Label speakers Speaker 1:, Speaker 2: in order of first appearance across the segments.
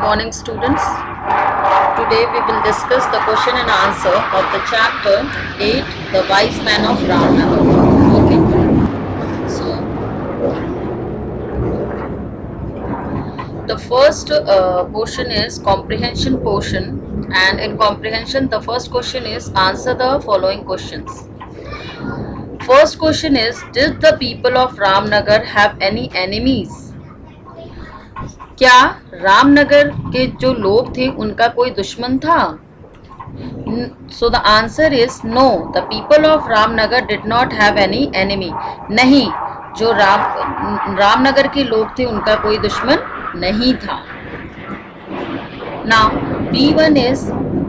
Speaker 1: morning, students. Today we will discuss the question and answer of the chapter 8, The Wise Man of Ramnagar. Okay. So, the first portion is comprehension portion, and in comprehension, the first question is answer the following questions. First question is, did the people of Ramnagar have any enemies? क्या रामनगर के जो लोग थे उनका कोई दुश्मन था? So the answer is no. The people of Ramnagar did not have any enemy. नहीं, जो रामनगर के लोग थे उनका कोई दुश्मन नहीं था. Now B1 is,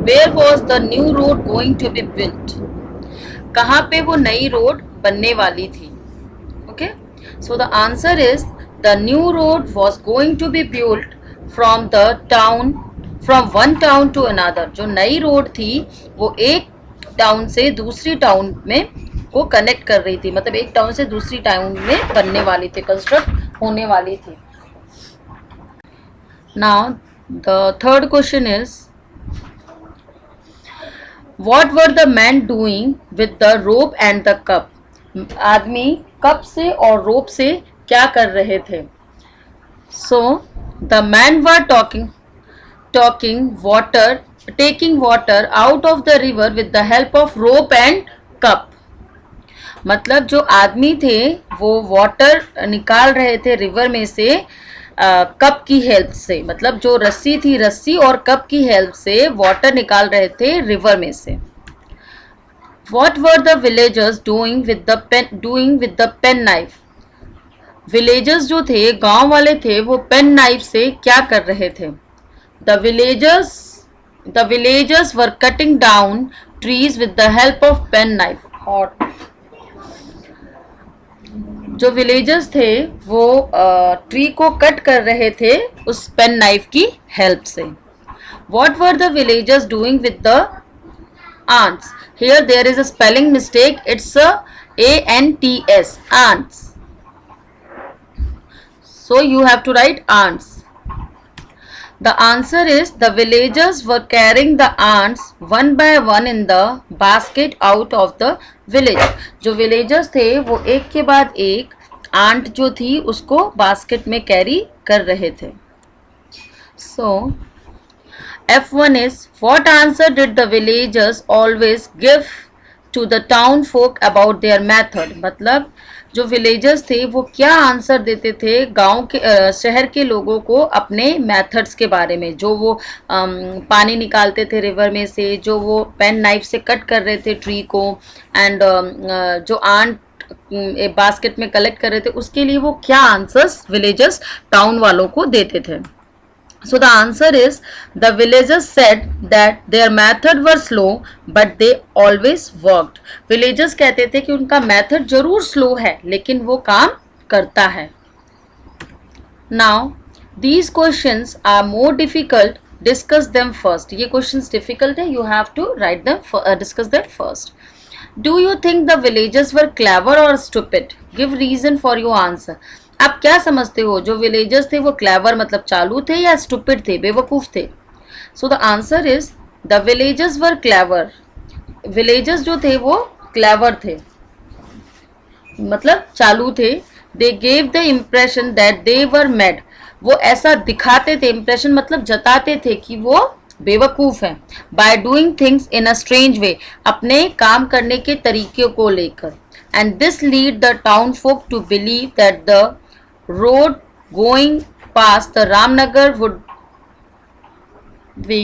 Speaker 1: where was the new road going to be built? कहाँ पे वो नई रोड बनने वाली थी? Okay, so the answer is the new road was going to be built from one town to another. जो नई road थी वो एक टाउन से दूसरी टाउन में को कनेक्ट कर रही थी, मतलब एक टाउन से दूसरी टाउन में बनने वाली थी, कंस्ट्रक्ट होने वाली थी. Now the third question is, what were the men doing with the rope and the cup? आदमी कप से और रोप से क्या कर रहे थे? So the men were taking water out of the river with the help of rope and cup. मतलब जो आदमी थे वो वाटर निकाल रहे थे रिवर में से कप की हेल्प से, मतलब जो रस्सी थी, रस्सी और कप की हेल्प से वाटर निकाल रहे थे रिवर में से. What were the villagers doing with the pen knife? Villagers जो थे, गांव वाले थे, वो पेन नाइफ से क्या कर रहे थे? The villagers were cutting down trees with the help of pen knife. और जो विलेजर्स थे वो ट्री को कट कर रहे थे उस पेन नाइफ की हेल्प से. What were the villagers doing with the ants? Here there is a spelling mistake. It's ants, ants. So you have to write ants. The answer is the villagers were carrying the ants one by one in the basket out of the village. जो villagers थे वो एक के बाद एक aunt जो थी उसको बास्केट में कैरी कर रहे थे. So F1 is, what answer did the villagers always give to the town folk about their method? मतलब जो विलेजर्स थे वो क्या आंसर देते थे गांव के शहर के लोगों को अपने मेथड्स के बारे में? जो वो पानी निकालते थे रिवर में से, जो वो पेन नाइफ से कट कर रहे थे ट्री को, एंड जो आंट बास्केट में कलेक्ट कर रहे थे, उसके लिए वो क्या आंसर्स विलेजर्स टाउन वालों को देते थे? So the answer is, the villagers said that their method were slow but they always worked. Villagers कहते थे कि उनका मेथड जरूर स्लो है लेकिन वो काम करता है. Now these questions are more difficult. Discuss them first. ये questions difficult है. You have to write them, discuss them first. Do you think the villagers were clever or stupid? Give reason for your answer. आप क्या समझते हो, जो villagers थे वो clever मतलब चालू थे या स्टूपिड थे, बेवकूफ थे? So the answer is the villagers were clever. Villagers जो थे वो क्लेवर थे, मतलब चालू थे. They gave the impression that they were mad. वो ऐसा दिखाते थे, इम्प्रेशन मतलब जताते थे कि वो बेवकूफ हैं. By doing things in a strange way, अपने काम करने के तरीके को लेकर. And this lead the town folk to believe that the road going past the Ramnagar would be.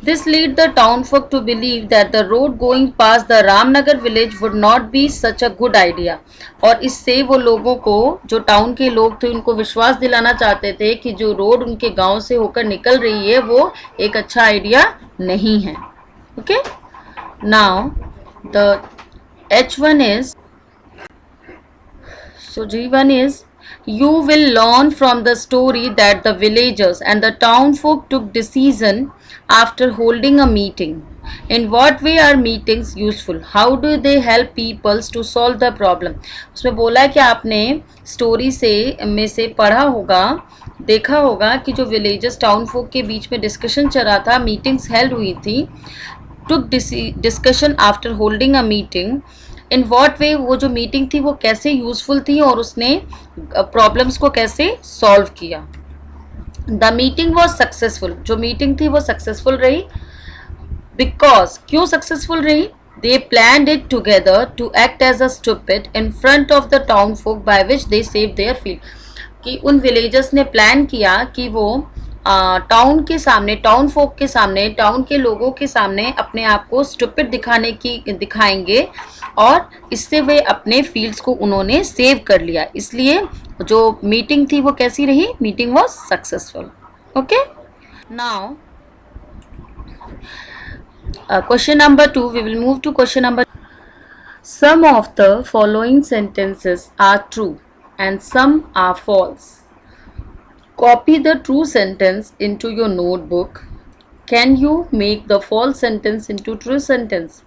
Speaker 1: This lead the townfolk to believe that the road going past the Ramnagar village would not be such a good idea. और इससे वो लोगों को, जो town के लोग थे, उनको विश्वास दिलाना चाहते थे कि जो रोड उनके गांव से होकर निकल रही है वो एक अच्छा आइडिया नहीं है. Okay? Now the H1 is, So G1 is, you will learn from the story that the villagers and the town folk took decision after holding a meeting. In what way are meetings useful? How do they help people to solve the problem? उसमें बोला है कि आपने story से में से पढ़ा होगा, देखा होगा कि जो विलेजर्स टाउन फोक के बीच में डिस्कशन चल रहा था, मीटिंग्स हेल्ड हुई थी, took discussion after holding a meeting. In what way, वो जो मीटिंग थी वो कैसे यूजफुल थी और उसने प्रॉब्लम्स को कैसे सॉल्व किया। द मीटिंग वॉज सक्सेसफुल, जो मीटिंग थी वो सक्सेसफुल रही। बिकॉज, क्यों सक्सेसफुल रही? They planned it together to act as a stupid in front of the town folk by which they save their field. कि उन विलेजर्स ने प्लान किया कि वो टाउन के सामने, टाउन फोक के सामने, टाउन के लोगों के सामने अपने आप को स्टूपिड दिखाएंगे और इससे वे अपने फील्ड्स को उन्होंने सेव कर लिया। इसलिए जो मीटिंग थी वो कैसी रही? Meeting was successful. Okay, now question number 2, we will move to question number. Some of the following sentences are true and some are false. Copy the true sentence into your notebook. Can you make the false sentence into true sentence?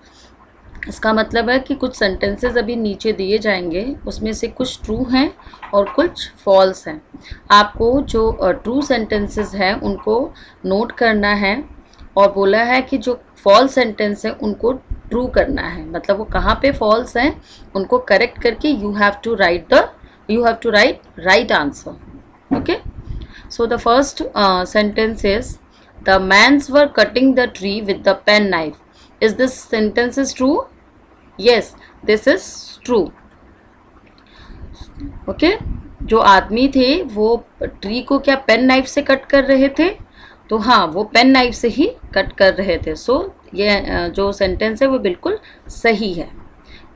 Speaker 1: इसका मतलब है कि कुछ sentences अभी नीचे दिए जाएंगे, उसमें से कुछ true हैं और कुछ false हैं। आपको जो true sentences हैं उनको note करना है और बोला है कि जो false sentence है उनको true करना है। मतलब वो कहाँ पे false हैं उनको correct करके you have to write right answer. Okay, so the first sentence is, the mans were cutting the tree with the pen knife. Is this sentence is true? Yes, this is true. Okay, जो आदमी थे वो tree को क्या pen knife से cut कर रहे थे? तो हाँ, वो पेन नाइफ से ही कट कर रहे थे। सो ये जो सेंटेंस है वो बिल्कुल सही है।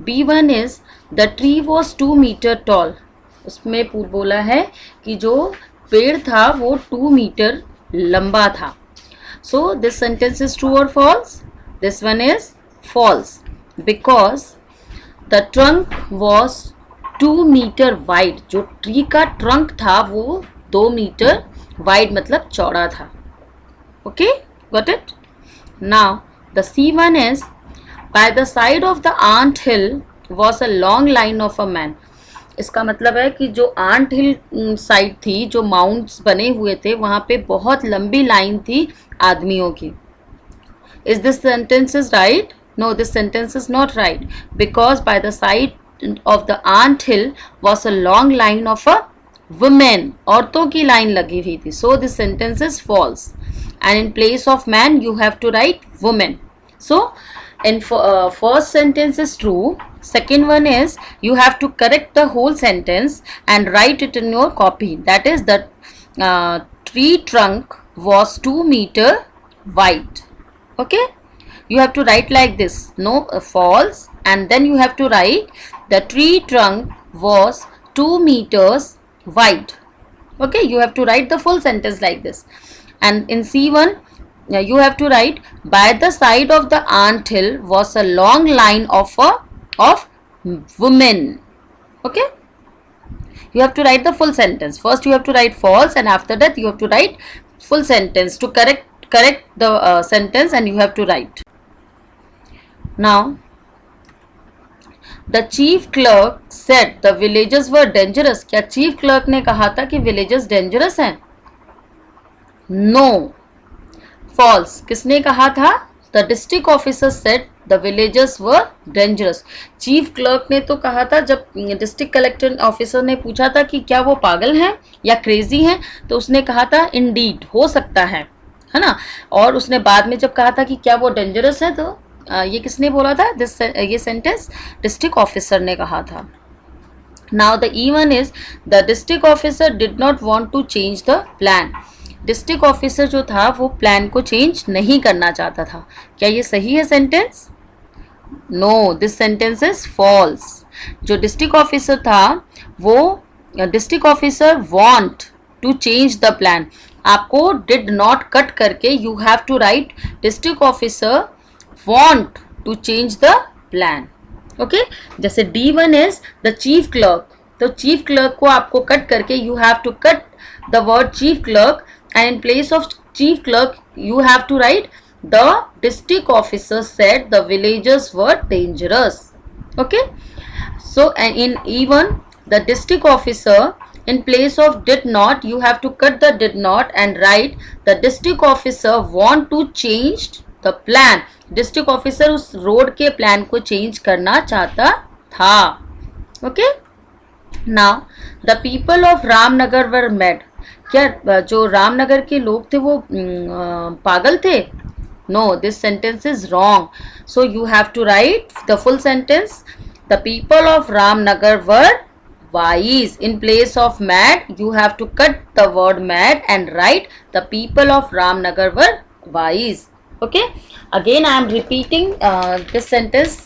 Speaker 1: B1 is, the tree was 2 meter tall. उसमें बोला है कि जो पेड़ था वो 2 मीटर लंबा था। So this sentence is true और false? This one is false, because the trunk was 2 metre wide. जो ट्री का ट्रंक था वो 2 मीटर वाइड मतलब चौड़ा था। Okay, got it? Now the C1 is, by the side of the ant hill was a long line of a man. इसका मतलब है कि जो आंट हिल साइड थी, जो माउंट्स बने हुए थे, वहाँ पे बहुत लंबी लाइन थी आदमियों की। Is this sentence is right? No, this sentence is not right, because by the side of the ant hill was a long line of a women. औरतों की लाइन लगी हुई थी। So this sentence is false and in place of man you have to write women. So in first sentence is true. Second one is, you have to correct the whole sentence and write it in your copy. That is, the tree trunk was 2 meter wide. Okay, you have to write like this. No, false, and then you have to write, the tree trunk was 2 meters wide. Okay, you have to write the full sentence like this. And in C1, you have to write, by the side of the ant hill was a long line of women. Okay, you have to write the full sentence. First you have to write false, and after that you have to write full sentence to correct the sentence, and you have to write. Now the chief clerk said the villagers were dangerous. क्या chief clerk ने कहा था कि villagers dangerous हैं? No, false. किसने कहा था? The district officer said the villagers were dangerous. Chief clerk ने तो कहा था, जब डिस्ट्रिक्ट कलेक्टर ऑफिसर ने पूछा था कि क्या वो पागल हैं या क्रेजी हैं, तो उसने कहा था इंडीड, हो सकता है ना। और उसने बाद में जब कहा था कि क्या वो डेंजरस है, तो ये किसने बोला था? ये सेंटेंस डिस्ट्रिक्ट ऑफिसर ने कहा था। Now the E1 is, the district officer did not want to change the plan. District officer जो था वो प्लान को चेंज नहीं करना चाहता था। क्या ये सही है sentence? No, this sentence is false. जो डिस्ट्रिक्ट ऑफिसर था वो district officer want to change the plan. आपको डिड नॉट कट करके you have to write district officer want to change the plan. Okay, जैसे D1 is, the chief clerk तो chief clerk को आपको cut करके you have to cut the word chief clerk and in place of chief clerk you have to write the district officer said the villagers were dangerous. Okay, so and in even the district officer, in place of did not, you have to cut the did not and write the district officer want to change the plan. district officer उस road के plan को change करना चाहता था. Okay, now the people of Ramnagar were mad. क्या जो रामनगर के लोग थे वो पागल थे? No, this sentence is wrong. So you have to write the full sentence. The people of Ramnagar were wise. In place of mad, you have to cut the word mad and write the people of Ramnagar were wise. Okay. Again, I am repeating this sentence.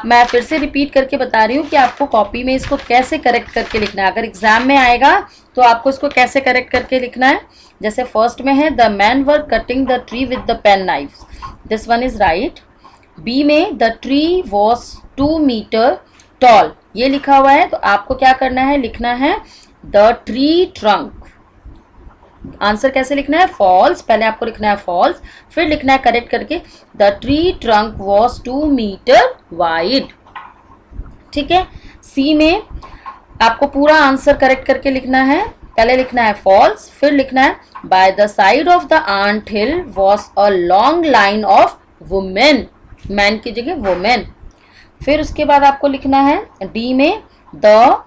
Speaker 1: मैं फिर से repeat करके बता रही हूँ कि आपको copy में इसको कैसे करेक्ट करके लिखना है. अगर एग्जाम में आएगा तो आपको इसको कैसे करेक्ट करके लिखना है. जैसे फर्स्ट में है the man were cutting the tree with the pen knife. This one is right. B में the tree was 2 meter tall. ये लिखा हुआ है तो आपको क्या करना है, लिखना है द ट्री ट्रंक. आंसर कैसे लिखना है? फॉल्स. पहले आपको लिखना है फॉल्स, फिर लिखना है करेक्ट करके the tree trunk was 2 metre wide. ठीक है. सी में आपको पूरा आंसर करेक्ट करके लिखना है. पहले लिखना है फॉल्स, फिर लिखना है by the side of the ant hill was a long line of women. Man की जगह वुमेन. फिर उसके बाद आपको लिखना है डी में द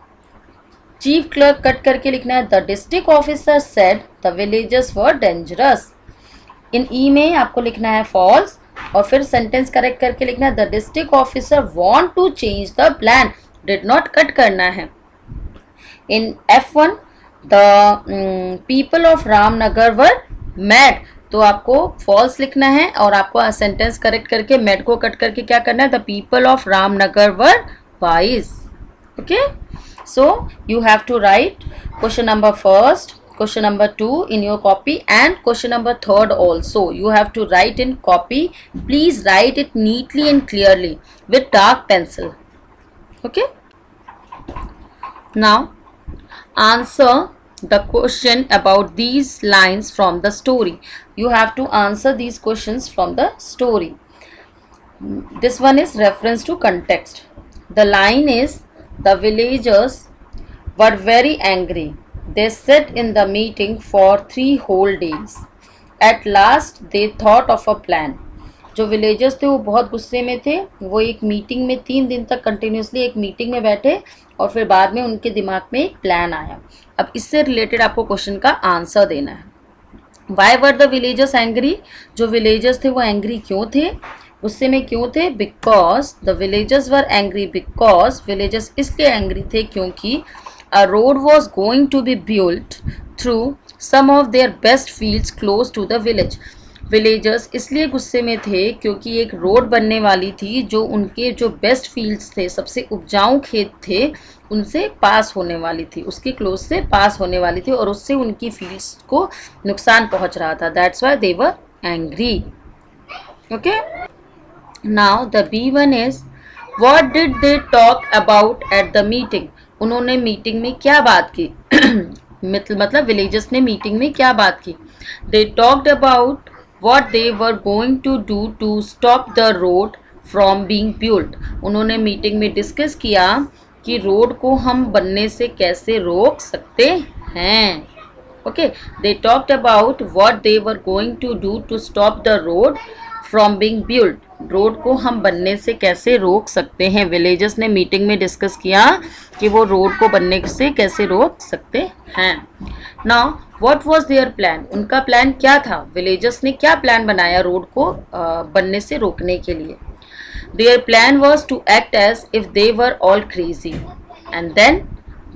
Speaker 1: चीफ क्लर्क कट करके लिखना है the district officer said the villagers were dangerous. In E में आपको लिखना है फॉल्स और फिर सेंटेंस करेक्ट करके लिखना है the district officer want to change the plan. Did not cut करना है. In F1 the people of Ramnagar were mad. तो आपको फॉल्स लिखना है और आपको सेंटेंस करेक्ट करके मैड को कट करके क्या करना है the people of Ramnagar were wise. Okay. So you have to write question number first, question number 2 in your copy and question number 3 also. You have to write in copy. Please write it neatly and clearly with dark pencil. Okay. Now answer the question about these lines from the story. You have to answer these questions from the story. This one is reference to context. The line is the villagers were very angry. They sat in the meeting for 3 whole days. At last they thought of a plan. जो villagers थे वो बहुत गुस्से में थे. वो एक meeting में 3 दिन तक कंटिन्यूसली एक मीटिंग में बैठे और फिर बाद में उनके दिमाग में एक प्लान आया. अब इससे रिलेटेड आपको क्वेश्चन का आंसर देना है. Why were the villagers angry? जो विलेजर्स थे वो एंग्री क्यों थे, गुस्से में क्यों थे? Because the villagers were angry because villagers इसलिए एंग्री थे क्योंकि a road was going to be built through some of their best fields close to the village. Villagers इसलिए गुस्से में थे क्योंकि एक रोड बनने वाली थी जो उनके जो बेस्ट फील्ड्स थे, सबसे उपजाऊ खेत थे, उनसे पास होने वाली थी, उसके क्लोज से पास होने वाली थी और उससे उनकी फील्ड्स को नुकसान पहुंच रहा था. That's why they were angry. Okay. Now the B1 is what did they talk about at the meeting. उन्होंने मीटिंग में क्या बात की? मतलब विलेजर्स ने मीटिंग में क्या बात की? They talked about what they were going to do to stop the road from being built. उन्होंने मीटिंग में डिस्कस किया कि रोड को हम बनने से कैसे रोक सकते हैं. Okay. They talked about what they were going to do to stop the road from being built. Road को हम बनने से कैसे रोक सकते हैं. विलेजर्स ने मीटिंग में डिस्कस किया कि वो रोड को बनने से कैसे रोक सकते हैं. Now what was their plan. उनका प्लान क्या था? विलेजर्स ने क्या प्लान बनाया रोड को बनने से रोकने के लिए? Their plan was to act as if they were all crazy and then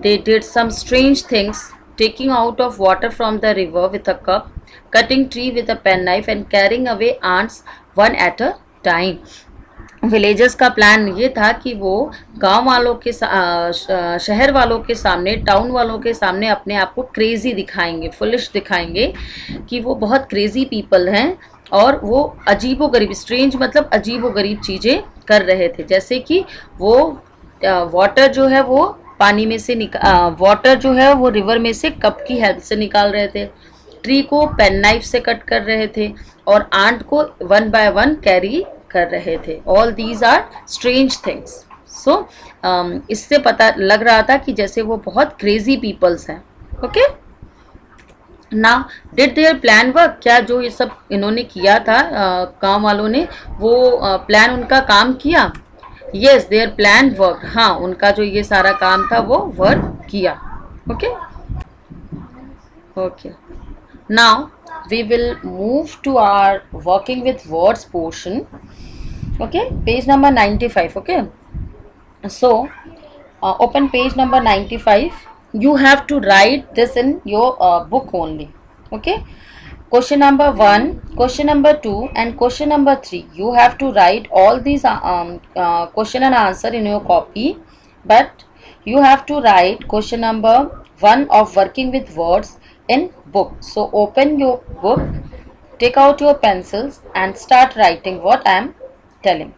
Speaker 1: they did some strange things, taking out of water from the river with a cup, cutting tree with a penknife and carrying away ants one at a time. Villagers का plan ये था कि वो गांव वालों के शहर वालों के सामने, टाउन वालों के सामने अपने आप को क्रेजी दिखाएंगे, फुलिश दिखाएंगे कि वो बहुत क्रेजी पीपल हैं और वो अजीबोगरीब, स्ट्रेंज मतलब अजीबोगरीब चीज़ें कर रहे थे. जैसे कि वो वाटर जो है वो पानी में से वाटर जो है वो रिवर में से कप की हेल्प से निकाल रहे थे, ट्री को पेन नाइफ से कट कर रहे थे, और आंट को वन बाय वन कैरी कर रहे थे. All these are strange things. So इससे पता लग रहा था कि जैसे वो बहुत क्रेजी पीपल्स हैं. Okay, now did their plan work? क्या जो ये सब इन्होंने किया था गांव वालों ने, वो प्लान उनका काम किया? Yes, there plan work. हाँ, उनका जो ये सारा काम था वो वर्क किया. Okay okay, now we will move to our working with words portion. Okay, page number 95. Okay, so open page number 95. You have to write this in your book only. Okay, question number 1, question number 2 and question number 3, you have to write all these question and answer in your copy, but you have to write question number 1 of working with words in book. So open your book, take out your pencils and start writing what I am telling.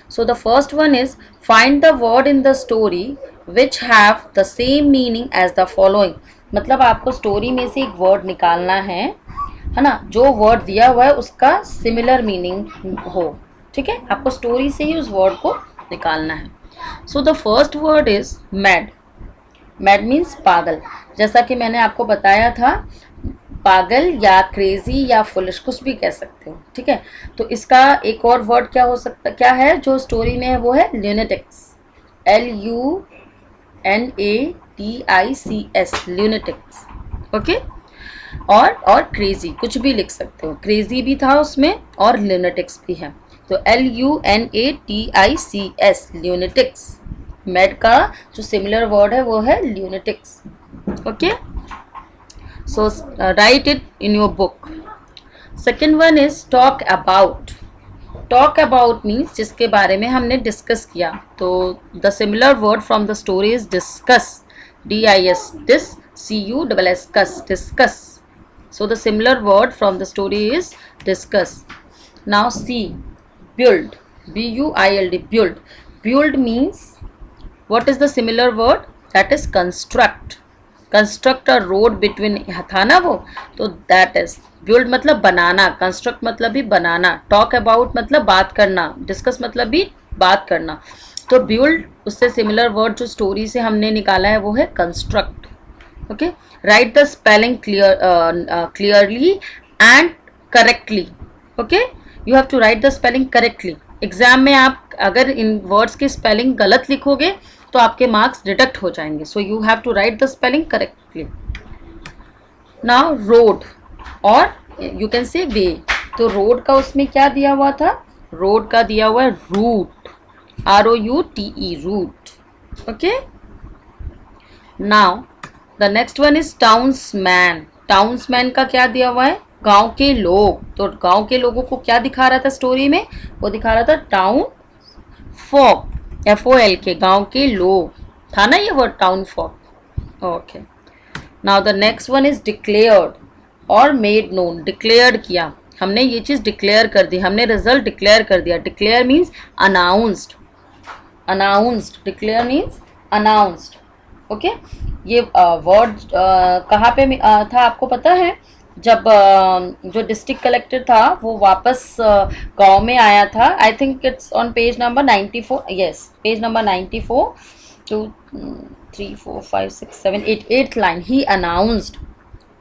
Speaker 1: So the first one is find the word in the story which have the same meaning as the following. मतलब आपको story में से एक word निकालना है ना, जो word दिया हुआ है उसका सिमिलर मीनिंग हो. ठीक है, आपको स्टोरी से ही उस वर्ड को निकालना है. So the first word is mad. Mad means पागल. जैसा कि मैंने आपको बताया था, पागल या क्रेजी या फुलिश कुछ भी कह सकते हो. ठीक है, तो इसका एक और वर्ड क्या हो सकता, क्या है जो स्टोरी में है, वो है ल्यूनेटिक्स. LUNATICS, ल्यूनेटिक्स. ओके, और क्रेजी कुछ भी लिख सकते हो. क्रेजी भी था उसमें और ल्यूनेटिक्स भी है, तो LUNATICS, ल्यूनेटिक्स. मैड का जो सिमिलर वर्ड है वो है lunatics. Okay, so write it in your book. Second one is talk about. Talk about means जिसके बारे में हमने डिस्कस किया. तो the similar word from the story is discuss. DIS, DISCUSS, discuss. So the similar word from the story is discuss. Now C, build. BUILD, build. Build means what is the similar word? That is construct. Construct a road between, था ना वो, तो that is build मतलब बनाना, construct मतलब भी बनाना, talk about मतलब बात करना, discuss मतलब भी बात करना. तो build उससे similar word जो story से हमने निकाला है वो है construct. Okay, write the spelling clearly and correctly. Okay, you have to write the spelling correctly. Exam में आप अगर इन वर्ड्स की स्पेलिंग गलत लिखोगे तो आपके मार्क्स डिडक्ट हो जाएंगे. So you have to write the spelling correctly. Now road और यू कैन से वे. तो रोड का उसमें क्या दिया हुआ था? रोड का दिया हुआ है route. ROUTE, route. Okay, now the next one is townsman. Townsman का क्या दिया हुआ है? गांव के लोग. तो गांव के लोगों को क्या दिखा रहा था स्टोरी में? वो दिखा रहा था टाउन फॉक, FOLK, गांव के लोग. था ना ये word town folk. Okay, now the next one is declared और मेड नोन. डिक्लेयर्ड किया, हमने ये चीज डिक्लेयर कर दी, हमने रिजल्ट डिक्लेयर कर दिया. Declare means announced. Announced, declare means announced. Okay, ये वर्ड कहाँ पे था आपको पता है? जब जो डिस्ट्रिक्ट कलेक्टर था वो वापस गांव में आया था. I think it's on page number 94. Yes, page number 94. 2 3 4 5 6 7 8, 8th line. He announced.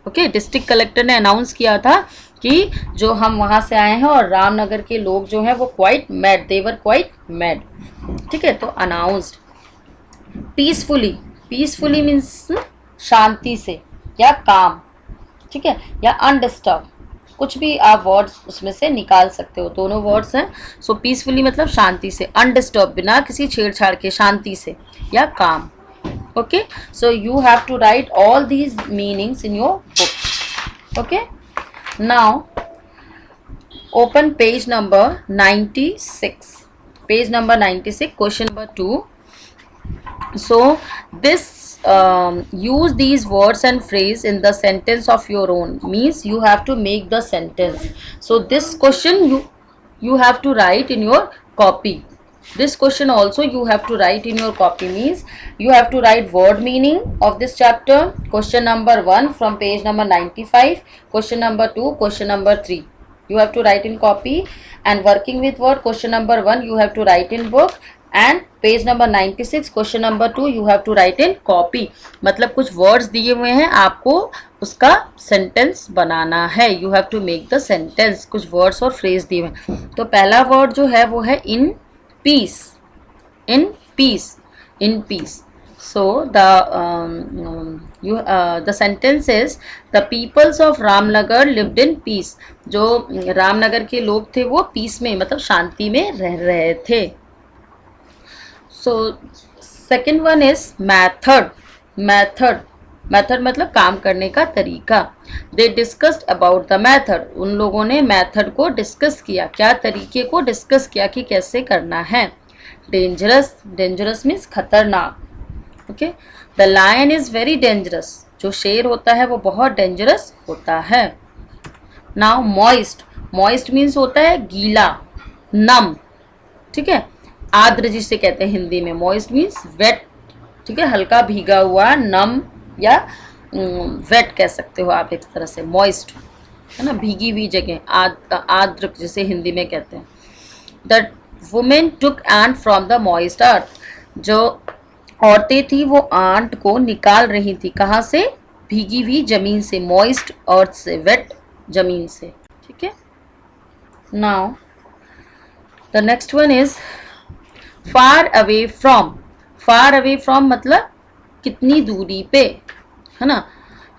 Speaker 1: Okay, district collector ने अनाउंस किया था कि जो हम वहाँ से आए हैं और रामनगर के लोग जो हैं वो quite mad, they were quite mad. ठीक है, तो अनाउंस्ड. पीसफुली. पीसफुली मीन्स शांति से या काम. ठीक है, या अनडिस्टर्ब, कुछ भी आप वर्ड्स उसमें से निकाल सकते हो. दोनों वर्ड्स हैं. सो पीसफुली मतलब शांति से, अनडिस्टर्ब बिना किसी छेड़छाड़ के, शांति से या काम. Okay, so you have to write all these meanings in your book. Okay, now open page number 96. Page number 96, question number 2. So this use these words and phrase in the sentence of your own, means you have to make the sentence. So this question you have to write in your copy. This question also you have to write in your copy, means you have to write word meaning of this chapter. Question number 1 from page number 95, question number 2, question number 3 you have to write in copy, and working with word question number 1 you have to write in book, and page number 96 question number 2 you have to write in copy. मतलब कुछ words दिए हुए हैं, आपको उसका sentence बनाना है. You have to make the sentence. कुछ वर्ड्स और फ्रेज दिए हुए हैं. तो पहला वर्ड जो है वो है in peace. In peace. In peace. So the sentence is the peoples of Ramnagar lived in peace. जो रामनगर के लोग थे वो पीस में मतलब शांति में रह रहे थे. So second one is method. Method मतलब काम करने का तरीका. They discussed about the method. उन लोगों ने मेथड को डिस्कस किया. क्या तरीके को डिस्कस किया कि कैसे करना है. Dangerous means खतरनाक. Okay. The lion is very dangerous. जो शेर होता है वो बहुत डेंजरस होता है. Now moist means होता है गीला, नम. ठीक है. आर्द्र जिसे कहते हैं हिंदी में. Moist means wet. ठीक है, हल्का भीगा हुआ, नम या वेट कह सकते हो आप एक तरह से. मॉइस्ट है ना, भीगी हुई जगह. आर्द्र जिसे हिंदी में कहते हैं. The women took ant from the moist earth. जो औरतें थी वो आंट को निकाल रही थी. कहाँ से? भीगी हुई जमीन से. मॉइस्ट अर्थ से, वेट जमीन से. ठीक है. Now the next one is far away from. Far away from मतलब कितनी दूरी पे, है ना.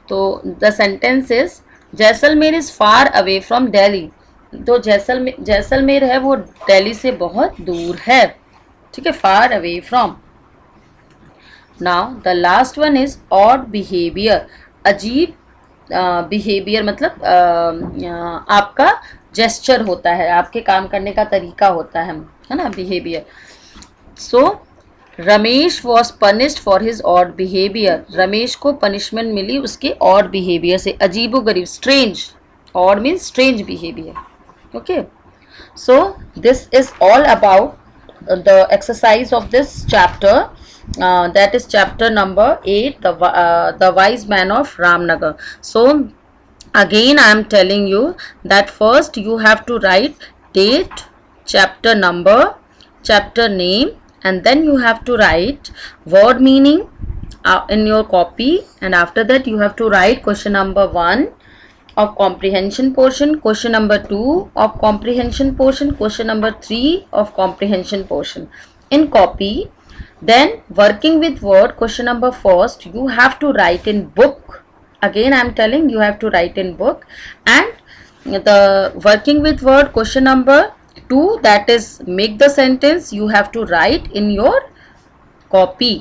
Speaker 1: तो the sentence is Jaisalmer is far away from Delhi. तो जैसलमेर है वो दिल्ली से बहुत दूर है. ठीक है. Far away from. Now the last one is odd behaviour. अजीब बिहेवियर मतलब आपका जेस्चर होता है, आपके काम करने का तरीका होता है ना, behaviour. So Ramesh was punished for his odd behaviour. Ramesh को पनिशमेंट मिली उसके ऑड बिहेवियर से. अजीबो गरीब, strange. Odd means strange behaviour. Okay. So this is all about the exercise of this chapter. That is chapter number 8, the wise man of Ramnagar. So again I am telling you that first you have to write date, chapter number, chapter name, and then you have to write word meaning in your copy, and after that you have to write question number 1 of comprehension portion, question number 2 of comprehension portion, question number 3 of comprehension portion in copy. Then working with word question number first you have to write in book. Again I am telling you have to write in book. And the working with word question number 2, that is make the sentence, you have to write in your copy.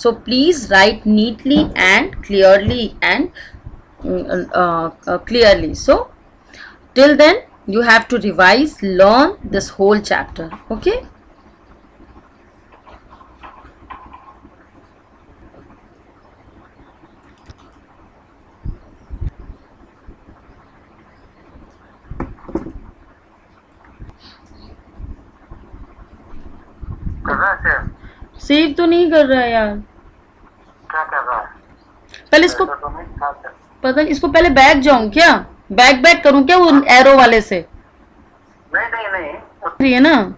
Speaker 1: So please write neatly and clearly and clearly. So till then you have to revise, learn this whole chapter. Okay. Save तो नहीं कर रहा है यार.
Speaker 2: क्या कर रहा है?
Speaker 1: पहले इसको पता नहीं, इसको पहले बैक जाऊं क्या? बैक करूं क्या वो एरो वाले से?
Speaker 2: नहीं
Speaker 1: है ना.